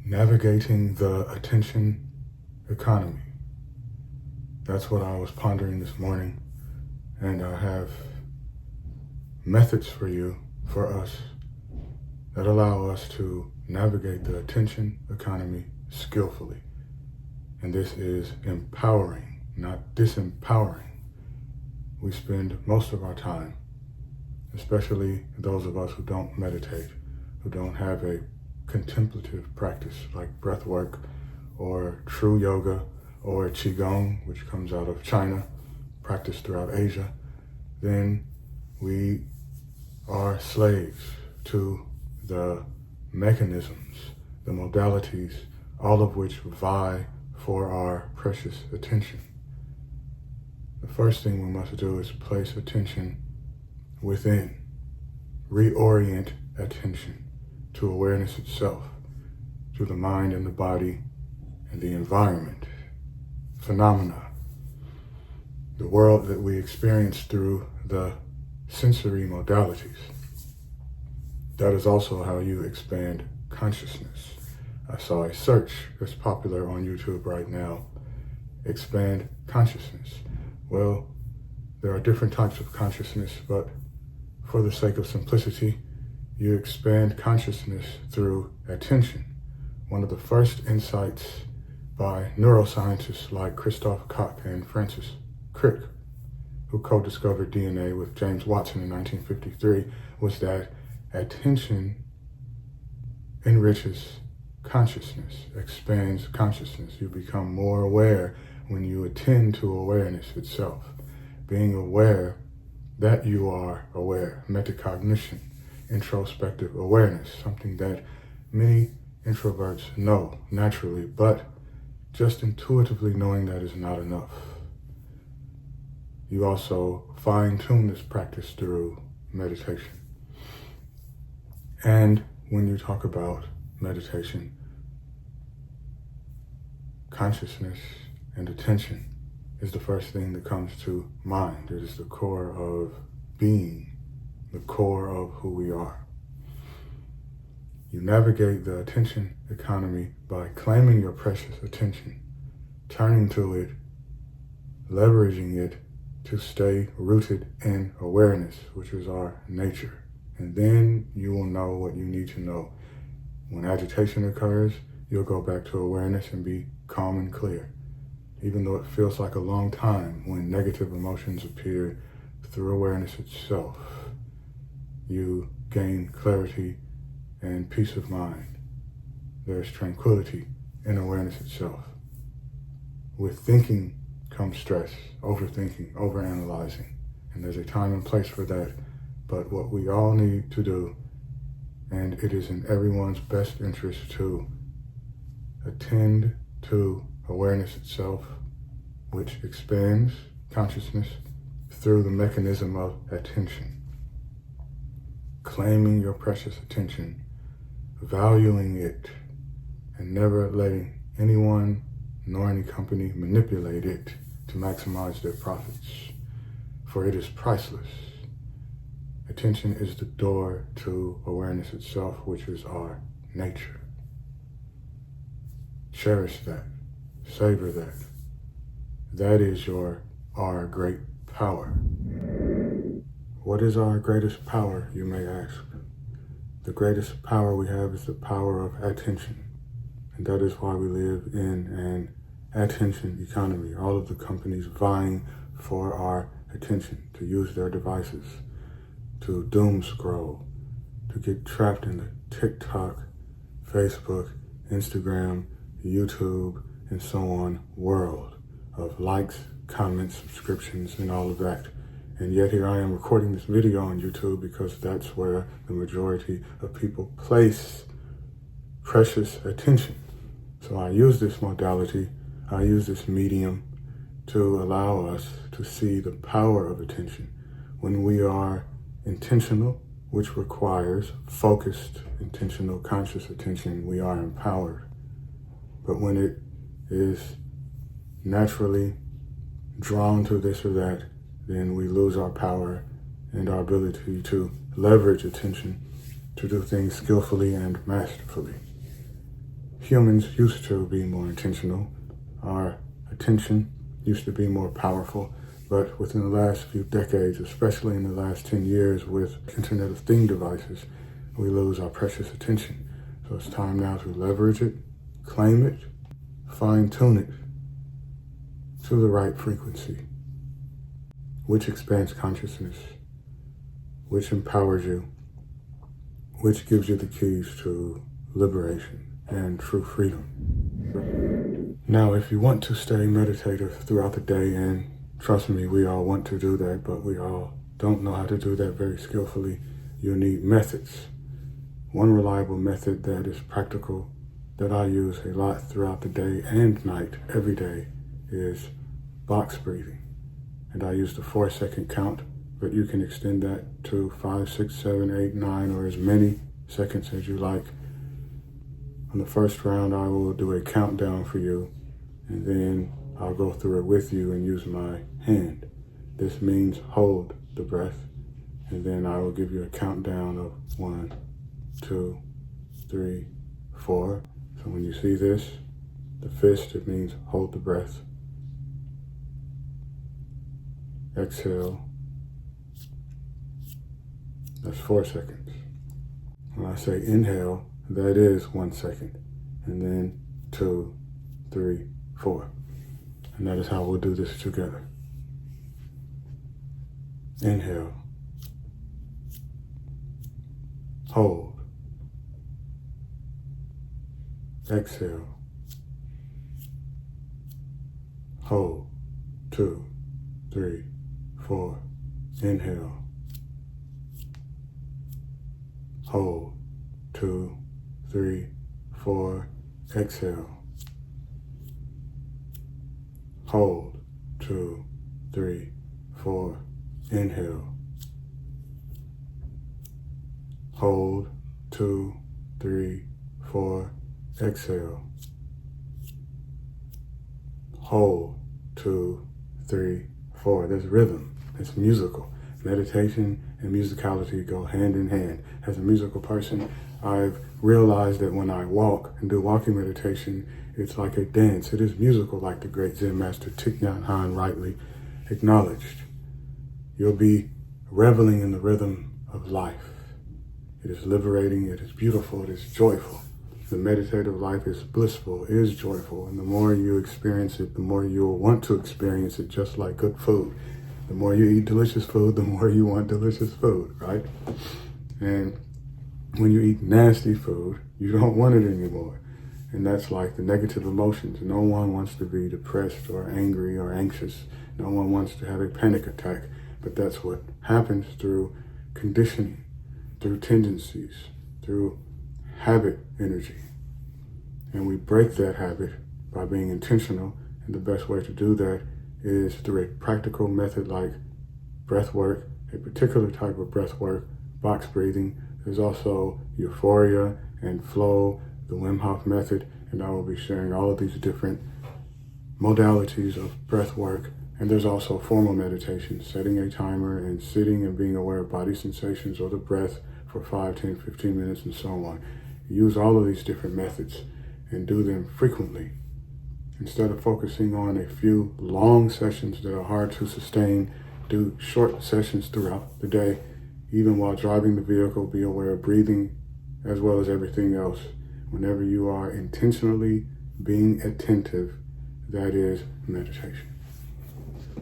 Navigating the attention economy. That's what I was pondering this morning, and I have methods for you, for us, that allow us to navigate the attention economy skillfully. And this is empowering, not disempowering. We spend most of our time, especially those of us who don't meditate, who don't have a contemplative practice like breath work or true yoga or qigong, which comes out of China, practiced throughout Asia, then we are slaves to the mechanisms, the modalities, all of which vie for our precious attention. The first thing we must do is place attention within, reorient attention to awareness itself, to the mind and the body and the environment, phenomena, the world that we experience through the sensory modalities. That is also how you expand consciousness. I saw a search that's popular on YouTube right now, expand consciousness. Well, there are different types of consciousness, but for the sake of simplicity, you expand consciousness through attention. One of the first insights by neuroscientists like Christoph Koch and Francis Crick, who co-discovered DNA with James Watson in 1953, was that attention enriches consciousness, expands consciousness. You become more aware when you attend to awareness itself. Being aware that you are aware, metacognition, introspective awareness, something that many introverts know naturally, but just intuitively knowing that is not enough. You also fine-tune this practice through meditation. And when you talk about meditation, consciousness and attention is the first thing that comes to mind. It is the core of being, the core of who we are. You navigate the attention economy by claiming your precious attention, turning to it, leveraging it to stay rooted in awareness, which is our nature. And then you will know what you need to know. When agitation occurs, you'll go back to awareness and be calm and clear. Even though it feels like a long time when negative emotions appear, through awareness itself, you gain clarity and peace of mind. There's tranquility in awareness itself. With thinking comes stress, overthinking, overanalyzing, and there's a time and place for that. But what we all need to do, and it is in everyone's best interest to attend to awareness itself, which expands consciousness through the mechanism of attention. Claiming your precious attention, valuing it, and never letting anyone nor any company manipulate it to maximize their profits, for it is priceless. Attention is the door to awareness itself, which is our nature. Cherish that. Savor that. That is our great power. What is our greatest power, you may ask? The greatest power we have is the power of attention. And that is why we live in an attention economy. All of the companies vying for our attention, to use their devices, to doom scroll, to get trapped in the TikTok, Facebook, Instagram, YouTube, and so on world of likes, comments, subscriptions, and all of that. And yet here I am recording this video on YouTube because that's where the majority of people place precious attention. So I use this modality, I use this medium to allow us to see the power of attention. When we are intentional, which requires focused, intentional, conscious attention, we are empowered. But when it is naturally drawn to this or that, then we lose our power and our ability to leverage attention to do things skillfully and masterfully. humans used to be more intentional. Our attention used to be more powerful. But within the last few decades, especially in the last 10 years with Internet of Things devices, we lose our precious attention. So it's time now to leverage it, claim it, fine-tune it to the right frequency, which expands consciousness, which empowers you, which gives you the keys to liberation and true freedom. Now, if you want to stay meditative throughout the day, and trust me, we all want to do that, but we all don't know how to do that very skillfully, you'll need methods. One reliable method that is practical, that I use a lot throughout the day and night, every day, is box breathing. And I use the 4-second count, but you can extend that to 5, 6, 7, 8, 9, or as many seconds as you like. On the first round, I will do a countdown for you, and then I'll go through it with you and use my hand. This means hold the breath, and then I will give you a countdown of 1, 2, 3, 4. So when you see this, the fist, it means hold the breath. Exhale. That's 4 seconds. When I say inhale, that is 1 second. And then 2, 3, 4. And that is how we'll do this together. Inhale. Hold. Exhale. Hold. 2, 3, 4. Inhale. Hold. 2, 3, 4. Exhale. Hold. 2, 3, 4. Inhale. Hold. 2, 3, 4. Exhale. Hold. 2, 3, 4. There's rhythm. It's musical. Meditation and musicality go hand in hand. As a musical person, I've realized that when I walk and do walking meditation, it's like a dance. It is musical, like the great Zen master Thich Nhat Hanh rightly acknowledged. You'll be reveling in the rhythm of life. It is liberating, it is beautiful, it is joyful. The meditative life is blissful, is joyful, and the more you experience it, the more you'll want to experience it, just like good food. The more you eat delicious food, the more you want delicious food, right? And when you eat nasty food, you don't want it anymore. And that's like the negative emotions. No one wants to be depressed or angry or anxious. No one wants to have a panic attack. But that's what happens through conditioning, through tendencies, through habit energy. And we break that habit by being intentional. And the best way to do that is through a practical method like breath work, a particular type of breath work, box breathing. There's also euphoria and flow, the Wim Hof method, and I will be sharing all of these different modalities of breath work. And there's also formal meditation, setting a timer and sitting and being aware of body sensations or the breath for 5, 10, 15 minutes and so on. Use all of these different methods and do them frequently. Instead of focusing on a few long sessions that are hard to sustain, do short sessions throughout the day. Even while driving the vehicle, be aware of breathing as well as everything else. Whenever you are intentionally being attentive, that is meditation.